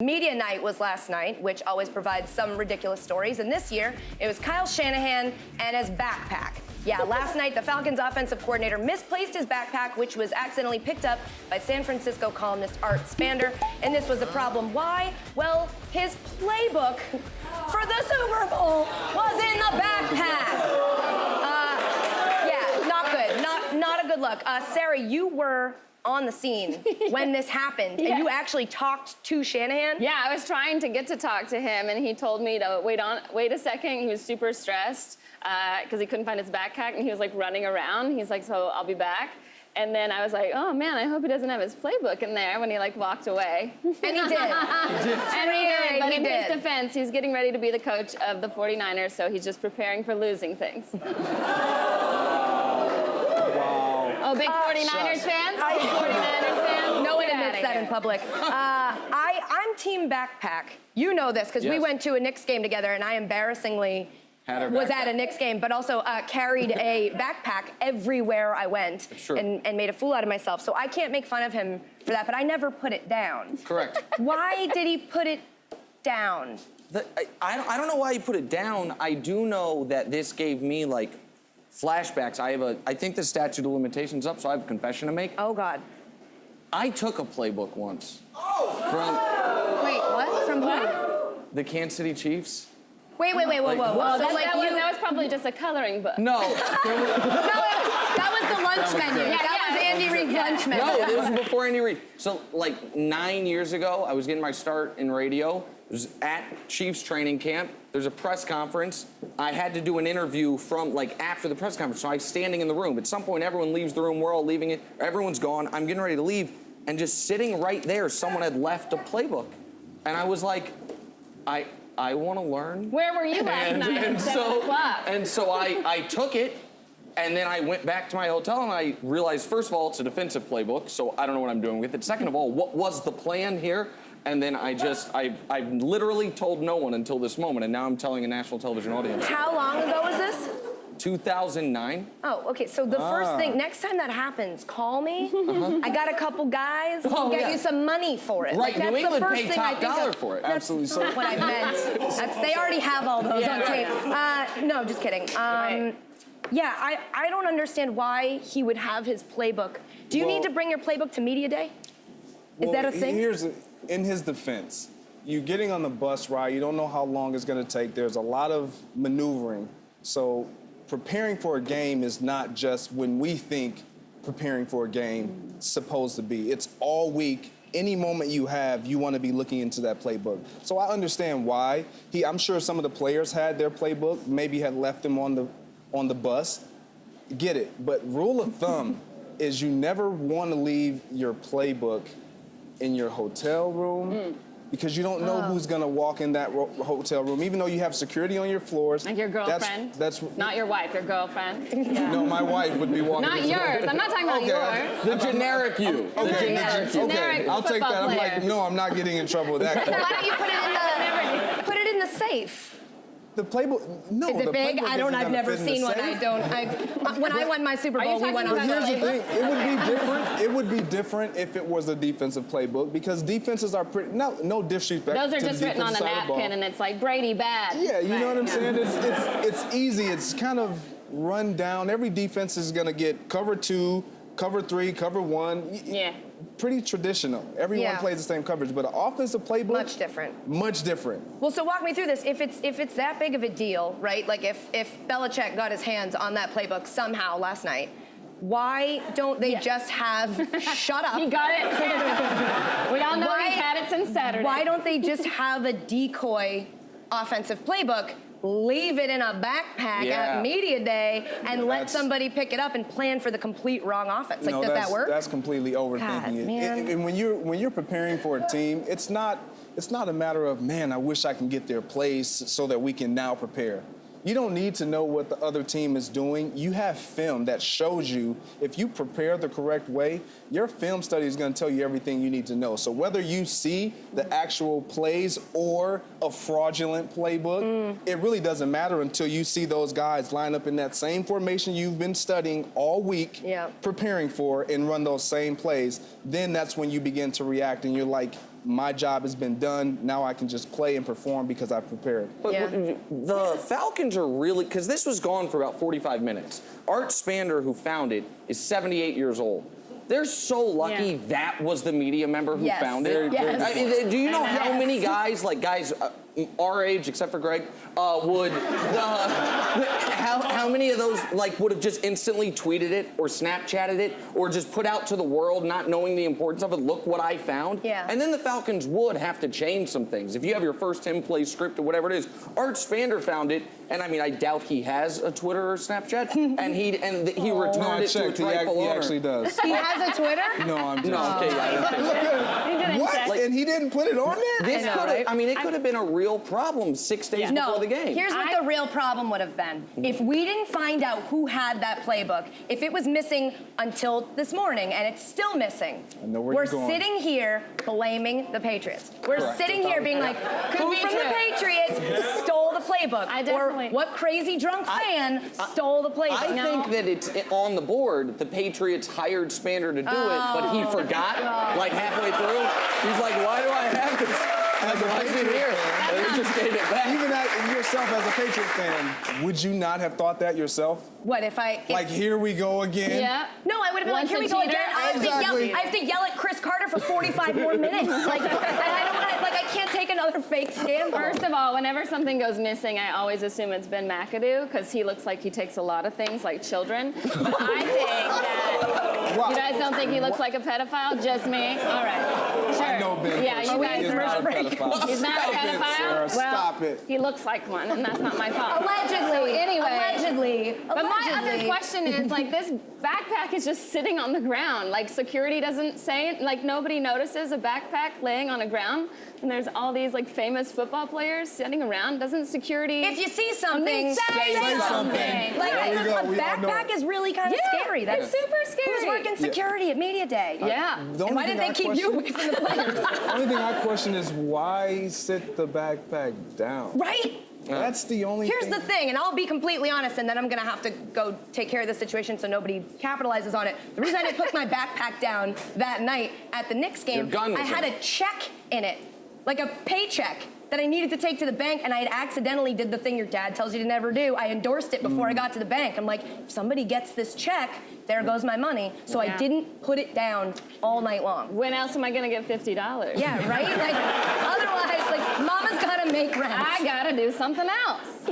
Media night was last night, which always provides some ridiculous stories. And this year, it was Kyle Shanahan and his backpack. Yeah, last night, the Falcons offensive coordinator misplaced his backpack, which was accidentally picked up by San Francisco columnist Art Spander. And this was a problem. Why? Well, his playbook for the Super Bowl was in the backpack. Yeah, not good. Not a good look. Sarah, you were on the scene when this happened, and you actually talked to Shanahan? Yeah, I was trying to get to talk to him, and he told me to wait a second. He was super stressed because he couldn't find his backpack, and he was like running around. He's like, so I'll be back. And then I was like, oh man, I hope he doesn't have his playbook in there when he like walked away. And he did. And he did, but in his defense, he's getting ready to be the coach of the 49ers, so he's just preparing for losing things. Oh, big 49ers fan? Big 49ers fan? No one admits that in public. I'm team backpack. You know this, because we went to a Knicks game together, and I embarrassingly was at a Knicks game, but also carried a backpack everywhere I went and made a fool out of myself. So I can't make fun of him for that, but I never put it down. Correct. Why did he put it down? I don't know why he put it down. I do know that this gave me, like, flashbacks. I think the statute of limitations up, so I have a confession to make. Oh, God. I took a playbook once. Wait, what? From who? The Kansas City Chiefs. Whoa. Well, that was probably just a coloring book. No. That was the lunch menu. That was Andy Reid's lunch menu. No, this was before Andy Reid. So, like, 9 years ago, I was getting my start in radio. It was at Chiefs training camp. There's a press conference. I had to do an interview from, like, after the press conference. So I was standing in the room. At some point, everyone leaves the room. We're all leaving it. Everyone's gone. I'm getting ready to leave. And just sitting right there, someone had left a playbook. And I was like, I want to learn. Where were you last night at 7 o'clock? And so I took it, and then I went back to my hotel, and I realized, first of all, it's a defensive playbook, so I don't know what I'm doing with it. Second of all, what was the plan here? And then I've literally told no one until this moment, and now I'm telling a national television audience. How long ago was this? 2009. Oh, okay. So the first thing, next time that happens, call me. I got a couple guys. I'll get you some money for it. Right, Like, New England paid top dollar for it. That's Absolutely. not what I meant. They already have all those on tape. No, just kidding. Yeah, I don't understand why he would have his playbook. Do you need to bring your playbook to media day? Is that a thing? In his defense, you're getting on the bus ride. You don't know how long it's going to take. There's a lot of maneuvering. So preparing for a game is not just when we think preparing for a game is supposed to be. It's all week. Any moment you have, you want to be looking into that playbook. So I understand why. I'm sure some of the players had their playbook, maybe had left them on the bus. Get it. But rule of thumb is you never want to leave your playbook in your hotel room because you don't know who's going to walk in that hotel room, even though you have security on your floors. Like your girlfriend? That's not your wife, your girlfriend. Yeah. No, my wife would be walking. Not yours. I'm not talking about yours. The generic you. Okay, generic I'll take that. I'm like, no, I'm not getting in trouble with that. Why don't you put it in the safe? The playbook, no. Is it big? I've never seen one. When I won my Super Bowl, we went on. But here's the thing: it would be different. It would be different if it was a defensive playbook because defenses are pretty. No disrespect. Those are to just the written on a napkin, and it's like Brady bad. Yeah, you know what I'm saying. It's easy. It's kind of run down. Every defense is gonna get cover 2, cover 3, cover 1. Yeah. Pretty traditional. Everyone plays the same coverage, but an offensive playbook Much different. Much different. Well, so walk me through this. If it's that big of a deal, right? Like if Belichick got his hands on that playbook somehow last night, why don't they just have shut up? He got it. We all know he's had it since Saturday. Why don't they just have a decoy offensive playbook? Leave it in a backpack at media day and let somebody pick it up and plan for the complete wrong offense. Like, does that work? That's completely overthinking it. And when you're preparing for a team, it's not a matter of, man, I wish I can get their plays so that we can now prepare. You don't need to know what the other team is doing. You have film that shows you if you prepare the correct way, your film study is going to tell you everything you need to know. So whether you see the actual plays or a fraudulent playbook, it really doesn't matter until you see those guys line up in that same formation you've been studying all week, preparing for, and run those same plays. Then that's when you begin to react and you're like, my job has been done. Now I can just play and perform because I've prepared. But Yeah. the Falcons are really, because this was gone for about 45 minutes. Art Spander, who found it, is 78 years old. They're so lucky that was the media member who Yes. found it. Yes. I mean, do you know how Yes. many guys our age, except for Greg, would how many of those would have just instantly tweeted it or Snapchatted it or just put out to the world, not knowing the importance of it? Look what I found. Yeah. And then the Falcons would have to change some things. If you have your first 10 play script or whatever it is, Art Spander found it, and I mean, I doubt he has a Twitter or Snapchat, and he returned No, I it to checked. its He rightful owner. actually does. He has a Twitter? No, I'm just. No, okay, I don't think so. He didn't What? check. And he didn't put it on there? This know, could have, right? I mean, it could have been a real problem 6 days No, before the game. here's what the real problem would have been. If we didn't find out who had that playbook, if it was missing until this morning and it's still missing, I know where we're you're going. sitting here blaming the Patriots. We're Correct. sitting here being like, who be from the true. Patriots stole the playbook? I definitely- Or what crazy drunk fan stole the playbook? I think that it's on the board. The Patriots hired Spander to do it, but he forgot like halfway through. He's like, why do I have this? Why is it here? And he just gave it back. Even yourself as a Patriots fan, would you not have thought that yourself? What if I... Like, here we go again? Yeah. No, I would have been like, Once here a we go cheater, again. I Exactly. have to yell at Chris Carter for 45 more minutes. Like, I don't want to, I can't take another fake scandal. First of all, whenever something goes missing, I always assume it's Ben McAdoo because he looks like he takes a lot of things like children. But I think that Wow. you guys don't think he looks like a pedophile? Just me? All right. Sure. I know Ben. Yeah, you He guys is are not a pedophile. He's not a Stop it, pedophile? Sarah, Well, stop it. he looks like one, and that's not my fault. Allegedly. So anyway. Allegedly. But my other Allegedly. question is, like, this backpack is just sitting on the ground. Like, security doesn't say it. Like, nobody notices a backpack laying on the ground. And there's all these, like, famous football players sitting around. Doesn't security... If you see something, Say something. Like, There you go. a We all know backpack it. is really kind of Yeah, scary. it's super scary. Who's working security at Media Day? Yeah. The And only why thing did they I keep you away question- from the players? The only thing I question is why sit the backpack down? Right? That's the only Here's thing. the thing, and I'll be completely honest, and then I'm gonna have to go take care of this situation so nobody capitalizes on it. The reason I didn't put my backpack down that night at the Knicks game, Your gun was I had in a check in it, like a paycheck that I needed to take to the bank, and I had accidentally did the thing your dad tells you to never do. I endorsed it before I got to the bank. I'm like, if somebody gets this check, there goes my money. So I Yeah. didn't put it down all night long. When else am I going to get $50? Yeah, right? Like, otherwise, like, mama's gotta make rent. I got to do something else.